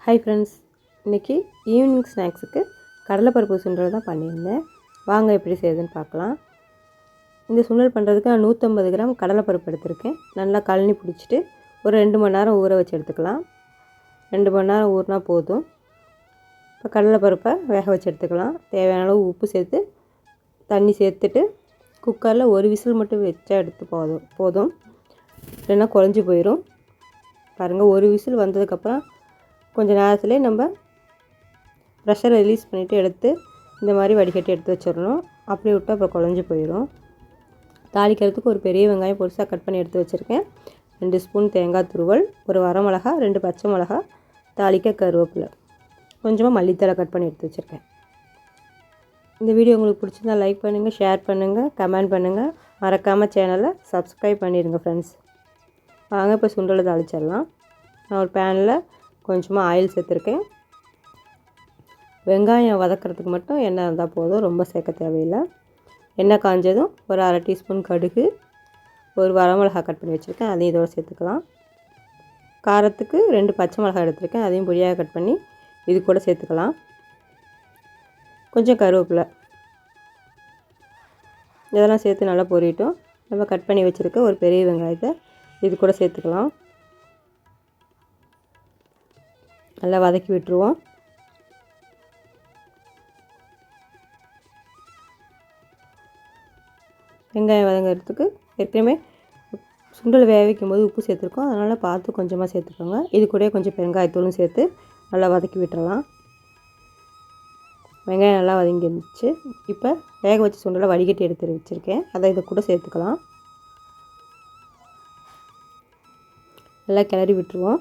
Hi friends, இன்றைக்கி evening ஸ்நாக்ஸுக்கு கடலைப்பருப்பு சுண்டல் தான் பண்ணியிருந்தேன். வாங்க எப்படி செய்யுதுன்னு பார்க்கலாம். இந்த சுண்டல் பண்ணுறதுக்கு நான் 150 கிராம் கடலைப்பருப்பு எடுத்திருக்கேன். நல்லா கழனி பிடிச்சிட்டு ஒரு 2 மணி நேரம் ஊற வச்சு எடுத்துக்கலாம். 2 மணி நேரம் ஊறினா போதும். இப்போ கடலைப்பருப்பை வேக வச்சு எடுத்துக்கலாம். தேவையான அளவு உப்பு சேர்த்து தண்ணி சேர்த்துட்டு குக்கரில் ஒரு விசில் மட்டும் வச்சா எடுத்து போதும். இல்லைன்னா குழஞ்சி போயிடும். பாருங்கள், ஒரு விசில் வந்ததுக்கப்புறம் கொஞ்சம் நேரத்துலேயே நம்ம ப்ரெஷரை ரிலீஸ் பண்ணிவிட்டு எடுத்து இந்த மாதிரி வடிகட்டி எடுத்து வச்சிடணும். அப்படி விட்டால் அப்புறம் குழஞ்சி போயிடும். தாளிக்கிறதுக்கு ஒரு பெரிய வெங்காயம் பொருசாக கட் பண்ணி எடுத்து வச்சுருக்கேன். 2 ஸ்பூன் தேங்காய் துருவல், ஒரு வரமிளகா, 2 பச்சை மிளகா, தாளிக்க கருவேப்பிலை, கொஞ்சமாக மல்லித்தழை கட் பண்ணி எடுத்து வச்சுருக்கேன். இந்த வீடியோ உங்களுக்கு பிடிச்சிருந்தா லைக் பண்ணுங்கள், ஷேர் பண்ணுங்கள், கமெண்ட் பண்ணுங்கள். மறக்காமல் சேனலை சப்ஸ்கிரைப் பண்ணிடுங்க ஃப்ரெண்ட்ஸ். வாங்க இப்போ சுண்டலை தாளிச்சிடலாம். நான் ஒரு பேனில் கொஞ்சமாக ஆயில் சேர்த்துருக்கேன். வெங்காயம் வதக்கிறதுக்கு மட்டும் எண்ணெய் இருந்தால் போதும், ரொம்ப சேர்க்க தேவையில்லை. எண்ணெய் காஞ்சதும் ஒரு 1/2 டீஸ்பூன் கடுகு, ஒரு வரமிளகாய் கட் பண்ணி வச்சுருக்கேன், அதையும் இதோடு சேர்த்துக்கலாம். காரத்துக்கு 2 பச்சை மிளகாய் எடுத்துருக்கேன், அதையும் பொடியாக கட் பண்ணி இது கூட சேர்த்துக்கலாம். கொஞ்சம் கருவேப்பிலை, இதெல்லாம் சேர்த்து நல்லா பொரியட்டும். நம்ம கட் பண்ணி வச்சுருக்க ஒரு பெரிய வெங்காயத்தை இது கூட சேர்த்துக்கலாம். நல்லா வதக்கி விட்டுருவோம். வெங்காயம் வதங்கிறதுக்கு ஏற்கனவே சுண்டல் வேக வைக்கும்போது உப்பு சேர்த்துருக்கோம், அதனால் பார்த்து கொஞ்சமாக சேர்த்துக்கோங்க. இது கூட கொஞ்சம் பெருங்காயத்தூளும் சேர்த்து நல்லா வதக்கி விட்டுறலாம். வெங்காயம் நல்லா வதங்கிருந்துச்சு. இப்போ வேக வச்சு சுண்டலை வடிகட்டி எடுத்து வச்சுருக்கேன், அதை இதை கூட சேர்த்துக்கலாம். நல்லா கிளறி விட்டுருவோம்.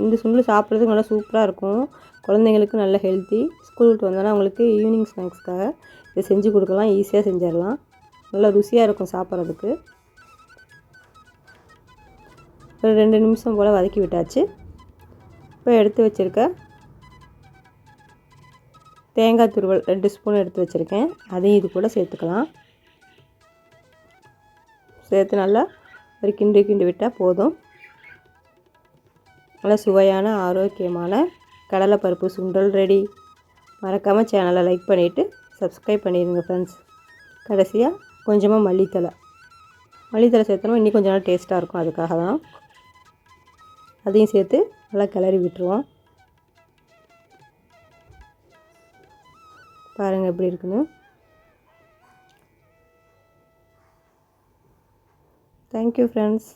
இந்த சுண்டல் சாப்பிட்றதுக்கு நல்லா சூப்பராக இருக்கும். குழந்தைங்களுக்கு நல்ல ஹெல்த்தி. ஸ்கூல் விட்டு வந்தோன்னா அவங்களுக்கு ஈவினிங் ஸ்நாக்ஸ்க்காக இதை செஞ்சு கொடுக்கலாம். ஈஸியாக செஞ்சிடலாம். நல்லா ருசியாக இருக்கும் சாப்பிட்றதுக்கு. ஒரு 2 நிமிஷம் போல் வதக்கி விட்டாச்சு. இப்போ எடுத்து வச்சுருக்க தேங்காய் துருவல் 2 ஸ்பூன் எடுத்து வச்சுருக்கேன், அதையும் இது கூட சேர்த்துக்கலாம். சேர்த்து நல்லா ஒரு கிண்டி விட்டால் போதும். நல்ல சுவையான ஆரோக்கியமான கடலைப்பருப்பு சுண்டல் ரெடி. மறக்காமல் சேனலை லைக் பண்ணிவிட்டு சப்ஸ்கிரைப் பண்ணிடுங்க ஃப்ரெண்ட்ஸ். கடைசியாக கொஞ்சமாக மல்லித்தழை சேர்த்தோம், இன்னும் கொஞ்சம் நாள் டேஸ்ட்டாக இருக்கும், அதுக்காக தான். அதையும் சேர்த்து நல்லா கிளறி விட்டுருவோம். பாருங்கள் எப்படி இருக்குன்னு. Thank you friends.